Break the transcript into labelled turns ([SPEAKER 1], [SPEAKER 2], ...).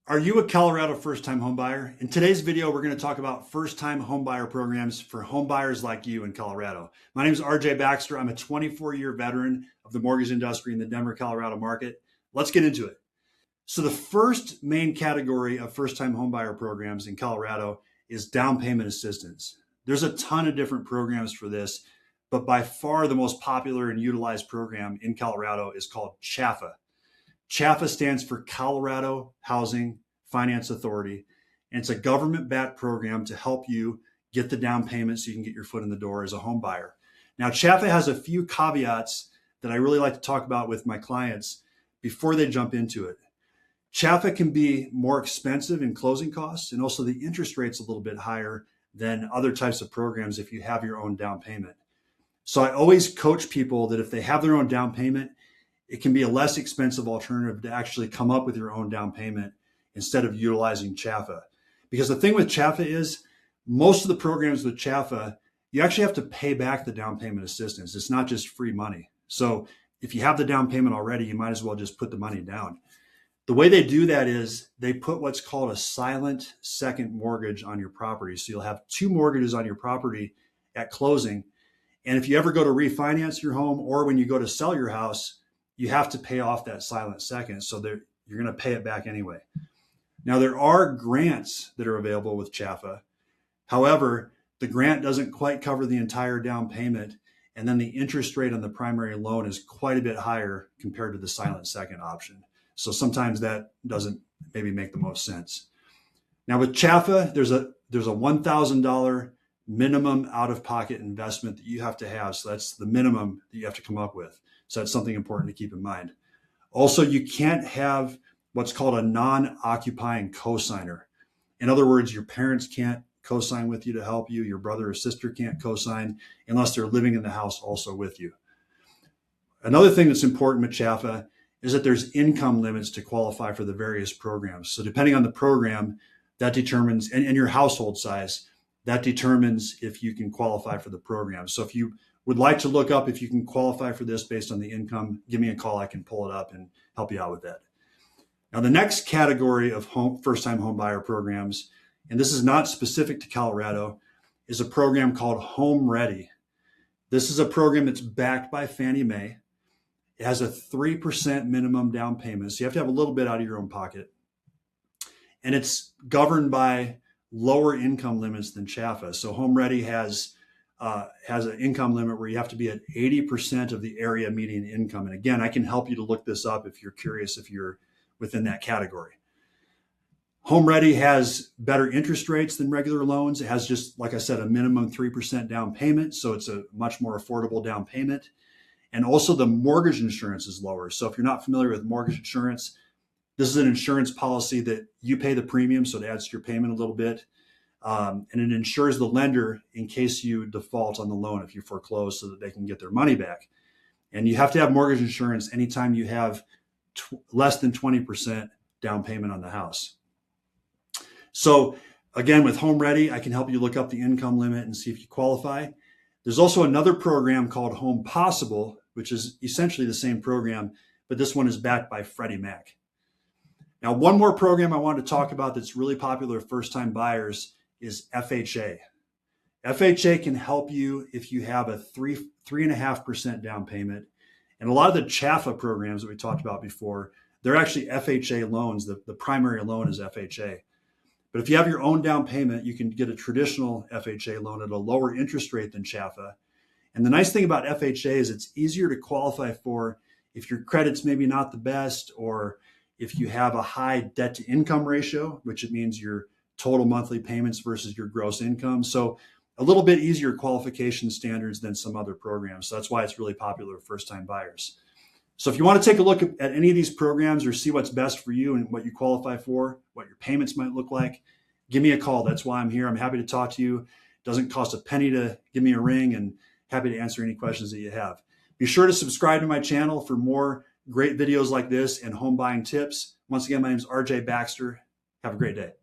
[SPEAKER 1] Are you a Colorado first-time homebuyer? In today's video, we're going to talk about first-time homebuyer programs for homebuyers like you in Colorado. My name is RJ Baxter. I'm a 24-year veteran of the mortgage industry in the Denver, Colorado market. Let's get into it. So the first main category of first-time homebuyer programs in Colorado is down payment assistance. There's a ton of different programs for this, but by far the most popular and utilized program in Colorado is called CHAFA. CHAFA stands for Colorado Housing Finance Authority, and it's a government-backed program to help you get the down payment so you can get your foot in the door as a home buyer. Now, CHAFA has a few caveats that I really like to talk about with my clients before they jump into it. CHAFA can be more expensive in closing costs, and also the interest rate's a little bit higher than other types of programs if you have your own down payment. So I always coach people that if they have their own down payment, it can be a less expensive alternative to actually come up with your own down payment instead of utilizing CHAFA. Because the thing with CHAFA is most of the programs with CHAFA, you actually have to pay back the down payment assistance. It's not just free money. So if you have the down payment already, you might as well just put the money down. The way they do that is they put what's called a silent second mortgage on your property. So you'll have two mortgages on your property at closing. And if you ever go to refinance your home or when you go to sell your house, you have to pay off that silent second. So you're going to pay it back anyway. Now, there are grants that are available with CHAFA. However, the grant doesn't quite cover the entire down payment. And then the interest rate on the primary loan is quite a bit higher compared to the silent second option. So sometimes that doesn't maybe make the most sense. Now with CHAFA, there's a $1,000 minimum out-of-pocket investment that you have to have. So that's the minimum that you have to come up with. So that's something important to keep in mind. Also, you can't have what's called a non-occupying cosigner. In other words, your parents can't cosign with you to help you. Your brother or sister can't cosign unless they're living in the house also with you. Another thing that's important with CHAFA is that there's income limits to qualify for the various programs. So depending on the program, that determines, and your household size, that determines if you can qualify for the program. So if you would like to look up if you can qualify for this based on the income, give me a call. I can pull it up and help you out with that. Now, the next category of first-time home buyer programs, and this is not specific to Colorado, is a program called HomeReady. This is a program that's backed by Fannie Mae. It has a 3% minimum down payment, so you have to have a little bit out of your own pocket. And it's governed by lower income limits than CHAFA. So HomeReady has an income limit where you have to be at 80% of the area median income. And again, I can help you to look this up if you're curious, if you're within that category. HomeReady has better interest rates than regular loans. It has just, like I said, a minimum 3% down payment. So it's a much more affordable down payment. And also the mortgage insurance is lower. So if you're not familiar with mortgage insurance, this is an insurance policy that you pay the premium. So it adds to your payment a little bit. And it insures the lender in case you default on the loan if you foreclose so that they can get their money back. And you have to have mortgage insurance anytime you have less than 20% down payment on the house. So again, with HomeReady, I can help you look up the income limit and see if you qualify. There's also another program called Home Possible, which is essentially the same program, but this one is backed by Freddie Mac. Now, one more program I wanted to talk about that's really popular with first-time buyers is FHA. FHA can help you if you have a 3.5% down payment. And a lot of the CHAFA programs that we talked about before, they're actually FHA loans. The primary loan is FHA. But if you have your own down payment, you can get a traditional FHA loan at a lower interest rate than CHAFA. And the nice thing about FHA is it's easier to qualify for if your credit's maybe not the best, or if you have a high debt to income ratio, which it means your total monthly payments versus your gross income. So a little bit easier qualification standards than some other programs. So that's why it's really popular with first-time buyers. So if you want to take a look at any of these programs or see what's best for you and what you qualify for, what your payments might look like, give me a call. That's why I'm here. I'm happy to talk to you. It doesn't cost a penny to give me a ring, and happy to answer any questions that you have. Be sure to subscribe to my channel for more great videos like this and home buying tips. Once again, my name is RJ Baxter. Have a great day.